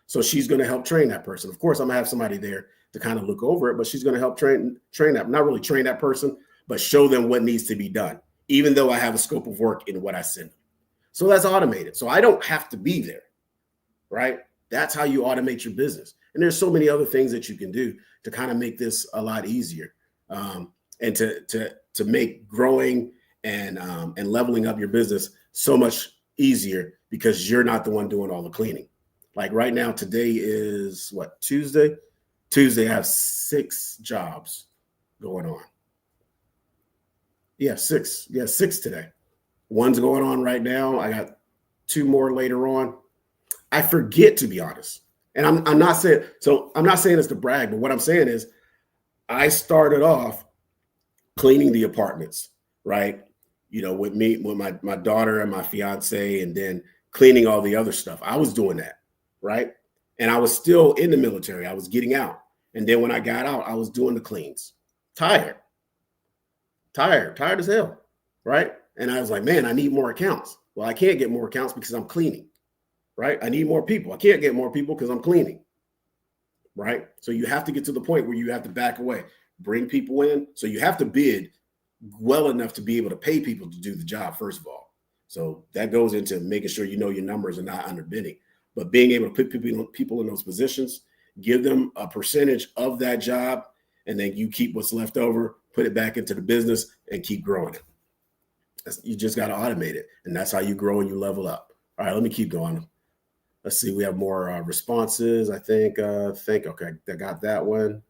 So she's going to help train that person. Of course, I'm going to have somebody there to kind of look over it, but she's going to help train that, not really train that person, but show them what needs to be done, even though I have a scope of work in what I send them. So that's automated. So I don't have to be there, right? That's how you automate your business. And there's so many other things that you can do to kind of make this a lot easier, and to make growing and leveling up your business so much easier, because you're not the one doing all the cleaning. Like right now, today is what, Tuesday? Tuesday, I have 6 jobs going on. Yeah, 6. Yeah, 6 today. One's going on right now. I got 2 more later on. I forget, to be honest. And I'm not saying this to brag, but what I'm saying is I started off cleaning the apartments, right? You know, with my daughter and my fiance, and then cleaning all the other stuff. I was doing that, right? And I was still in the military. I was getting out. And then when I got out, I was doing the cleans. Tired as hell, right? And I was like, man, I need more accounts. Well, I can't get more accounts because I'm cleaning, right? I need more people. I can't get more people because I'm cleaning, right? So you have to get to the point where you have to back away, bring people in. So you have to bid well enough to be able to pay people to do the job, first of all. So that goes into making sure you know your numbers and not underbidding, but being able to put people in those positions, give them a percentage of that job, and then you keep what's left over, put it back into the business, and keep growing it. You just got to automate it, and that's how you grow and you level up. All right, let me keep going. Let's see. We have more responses. I think, okay, I got that one.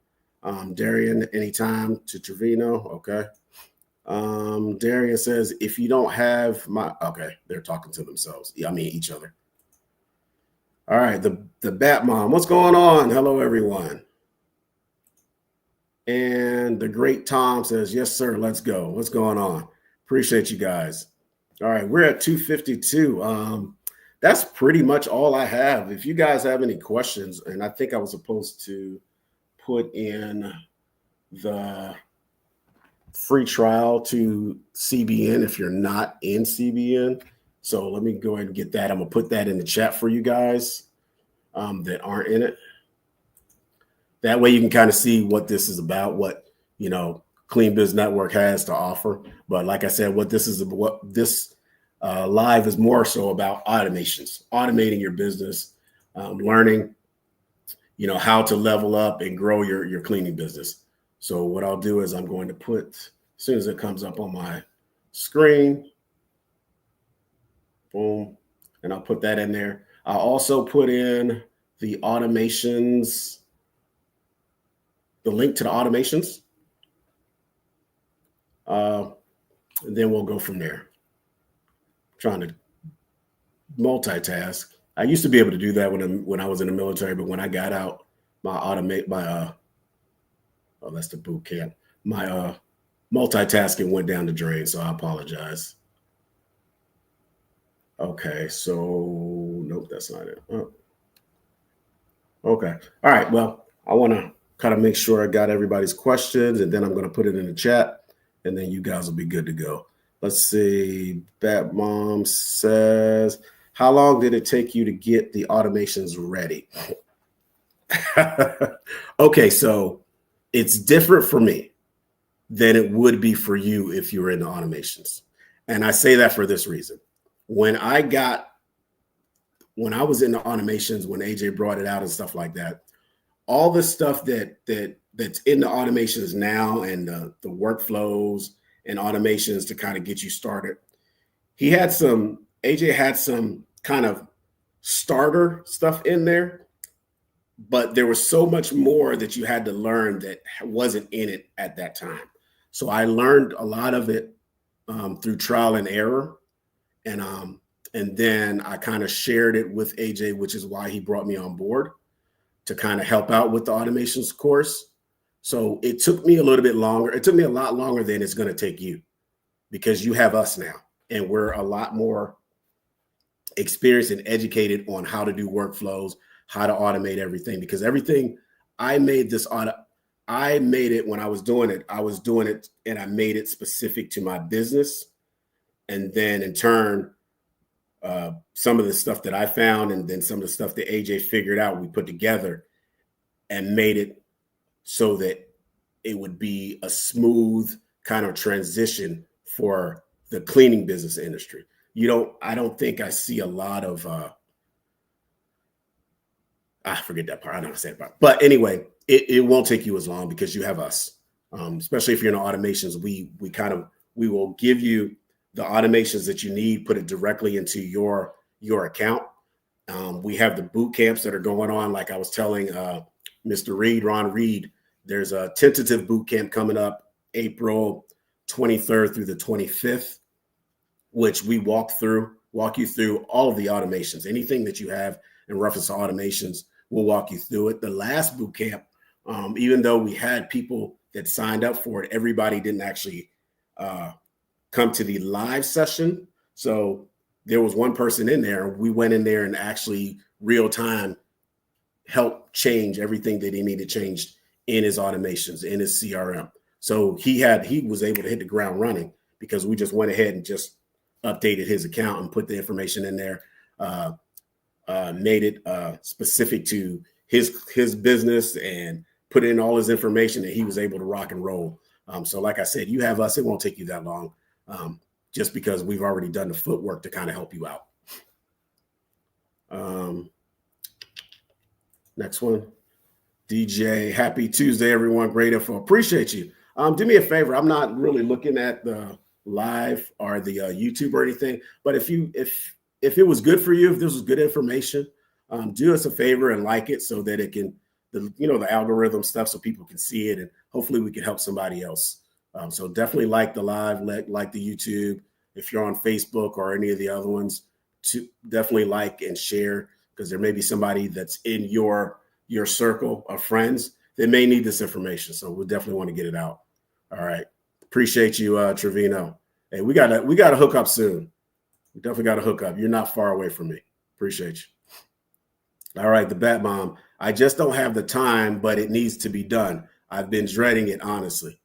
Darian, anytime to Trevino. Okay. Darian says, if you don't have okay, they're talking to themselves. I mean, each other. All right. The Bat Mom, what's going on? Hello, everyone. And the Great Tom says, yes, sir. Let's go. What's going on? Appreciate you guys. All right. We're at 252. That's pretty much all I have. If you guys have any questions, and I think I was supposed to put in the free trial to CBN if you're not in CBN. So let me go ahead and get that. I'm going to put that in the chat for you guys that aren't in it. That way you can kind of see what this is about, what, Clean Biz Network has to offer. But like I said, what this live is more so about automations, automating your business, learning, how to level up and grow your cleaning business. So what I'll do is I'm going to put, as soon as it comes up on my screen, boom, and I'll put that in there. I'll also put in the automations, the link to the automations. And then we'll go from there. Trying to multitask. I used to be able to do that when I was in the military, but when I got out, that's the boot camp. My multitasking went down the drain, so I apologize. Okay, so nope, that's not it. Oh. Okay. All right. Well, I want to kind of make sure I got everybody's questions, and then I'm going to put it in the chat, and then you guys will be good to go. Let's see. Bat Mom says, how long did it take you to get the automations ready? Okay, so it's different for me than it would be for you if you were in the automations. And I say that for this reason. When I was in the automations, when AJ brought it out and stuff like that, all the stuff that's in the automations now and the workflows and automations to kind of get you started, AJ had some kind of starter stuff in there, but there was so much more that you had to learn that wasn't in it at that time. So I learned a lot of it through trial and error. And then I kind of shared it with AJ, which is why he brought me on board to kind of help out with the automations course. So it took me a little bit longer. It took me a lot longer than it's going to take you, because you have us now, and we're a lot more experienced and educated on how to do workflows, how to automate everything, because everything I made it when I was doing it and I made it specific to my business. And then in turn, some of the stuff that I found and then some of the stuff that AJ figured out, we put together and made it so that it would be a smooth kind of transition for the cleaning business industry. I don't think I see a lot of, I forget that part. I don't say about, but anyway, it won't take you as long because you have us. Especially if you're in the automations, we will give you the automations that you need, put it directly into your account. We have the boot camps that are going on. Like I was telling Mr. Reed, Ron Reed, there's a tentative boot camp coming up April 23rd through the 25th, which we walk you through all of the automations. Anything that you have in reference to automations, we'll walk you through it. The last boot camp, even though we had people that signed up for it, everybody didn't actually come to the live session. So there was one person in there. We went in there and actually real time helped change everything that he needed changed in his automations, in his CRM. So he was able to hit the ground running because we just went ahead and just updated his account and put the information in there, made it specific to his business and put in all his information, and he was able to rock and roll. So like I said, you have us. It won't take you that long. Just because we've already done the footwork to kind of help you out. Next one, DJ, happy Tuesday, everyone. Great info. Appreciate you. Do me a favor. I'm not really looking at the live or the YouTube or anything, but if it was good for you, if this was good information, do us a favor and like it so that it can, the algorithm stuff, so people can see it, and hopefully we can help somebody else. So definitely like the live, like the YouTube. If you're on Facebook or any of the other ones, to definitely like and share, because there may be somebody that's in your circle of friends that may need this information. So we'll definitely want to get it out. All right. Appreciate you, Trevino. Hey, we gotta hook up soon. We definitely got to hook up. You're not far away from me. Appreciate you. All right. The Bat Mom. I just don't have the time, but it needs to be done. I've been dreading it, honestly.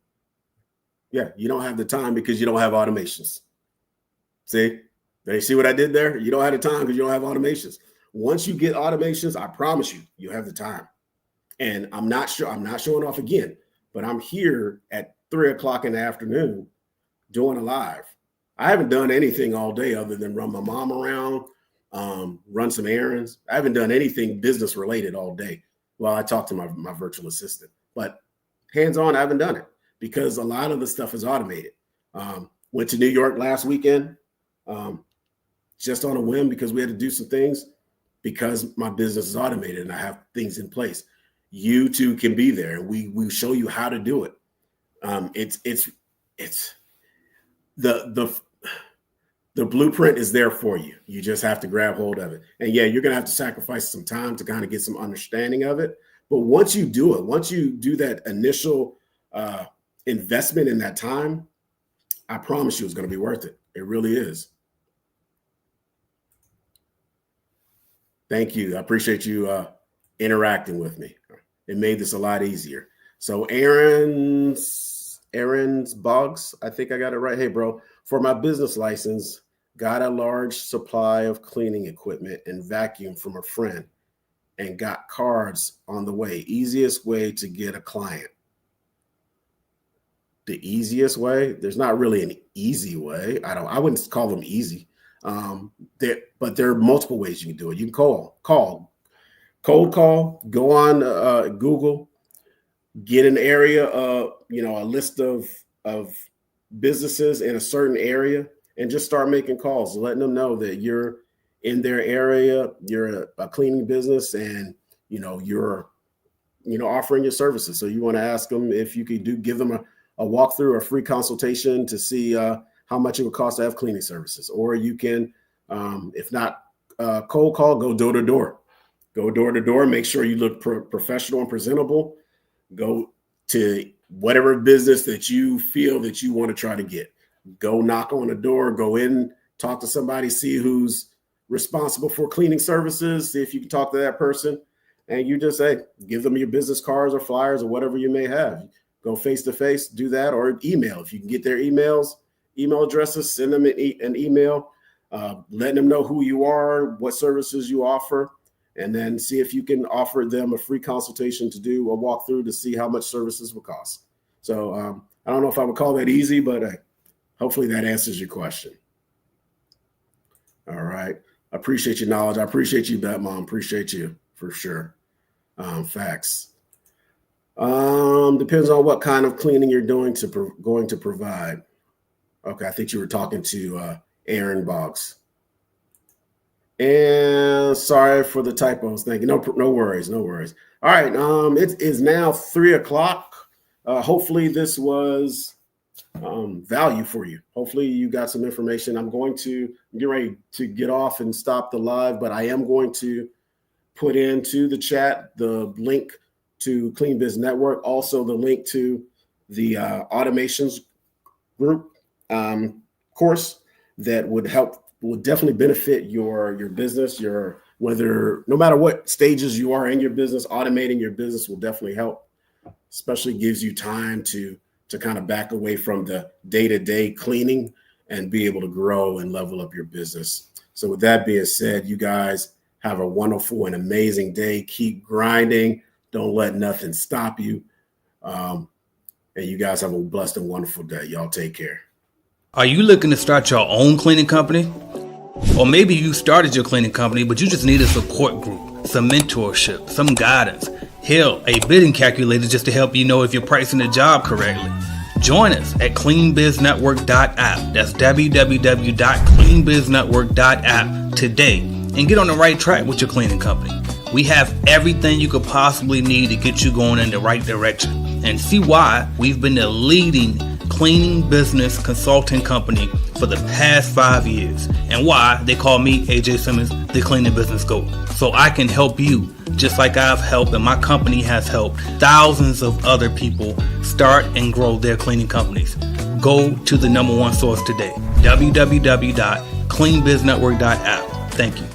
Yeah, you don't have the time because you don't have automations. See what I did there? You don't have the time because you don't have automations. Once you get automations, I promise you have the time. And I'm not showing off again, but I'm here at 3:00 in the afternoon doing a live. I haven't done anything all day other than run my mom around, run some errands. I haven't done anything business related all day. Well, I talked to my virtual assistant, but hands-on, I haven't done it because a lot of the stuff is automated. Went to New York last weekend, just on a whim because we had to do some things because my business is automated and I have things in place. You too can be there. We show you how to do it. It's the blueprint is there for you. You just have to grab hold of it. And yeah, you're going to have to sacrifice some time to kind of get some understanding of it. But once you do it, once you do that initial investment in that time, I promise you it's going to be worth it. It really is. Thank you. I appreciate you interacting with me. It made this a lot easier. So Aaron's Boggs, I think I got it right. Hey, bro, for my business license, got a large supply of cleaning equipment and vacuum from a friend and got cards on the way. Easiest way to get a client. The easiest way? There's not really an easy way. I wouldn't call them easy. But there are multiple ways you can do it. You can cold call, go on Google, get an area, a list of businesses in a certain area, and just start making calls, letting them know that you're in their area, you're a cleaning business, and you're offering your services. So you want to ask them if you could give them a walkthrough or a free consultation to see how much it would cost to have cleaning services. Or you can, if not cold call, go door to door. Go door to door, make sure you look professional and presentable. Go to whatever business that you feel that you want to try to get. Go knock on a door, go in, talk to somebody, see who's responsible for cleaning services, see if you can talk to that person. And you just give them your business cards or flyers or whatever you may have. Go face to face, do that, or email. If you can get their email addresses, send them an email, letting them know who you are, what services you offer, and then see if you can offer them a free consultation to do a walkthrough to see how much services will cost. So I don't know if I would call that easy, but hopefully that answers your question. All right. I appreciate your knowledge. I appreciate you, Batmom. Appreciate you for sure. Facts. Depends on what kind of cleaning you're going to provide. Okay, I think you were talking to Aaron Boggs. And sorry for the typos. Thank you. No worries. No worries. All right. It is now 3:00. Hopefully this was value for you. Hopefully you got some information. I'm get ready to get off and stop the live, but I am going to put into the chat the link to Clean Biz Network, also the link to the automations group course that would definitely benefit your business, no matter what stages you are in your business, automating your business will definitely help, especially gives you time to kind of back away from the day-to-day cleaning and be able to grow and level up your business. So with that being said, you guys have a wonderful and amazing day. Keep grinding. Don't let nothing stop you. And you guys have a blessed and wonderful day. Y'all take care. Are you looking to start your own cleaning company? Or maybe you started your cleaning company, but you just need a support group, some mentorship, some guidance. Hell, a bidding calculator just to help you know if you're pricing the job correctly. Join us at cleanbiznetwork.app. That's www.cleanbiznetwork.app today and get on the right track with your cleaning company. We have everything you could possibly need to get you going in the right direction and see why we've been the leading cleaning business consulting company for the past 5 years and why they call me, AJ Simmons, the cleaning business GOAT. So I can help you just like I've helped and my company has helped thousands of other people start and grow their cleaning companies. Go to the #1 source today, www.cleanbiznetwork.app. Thank you.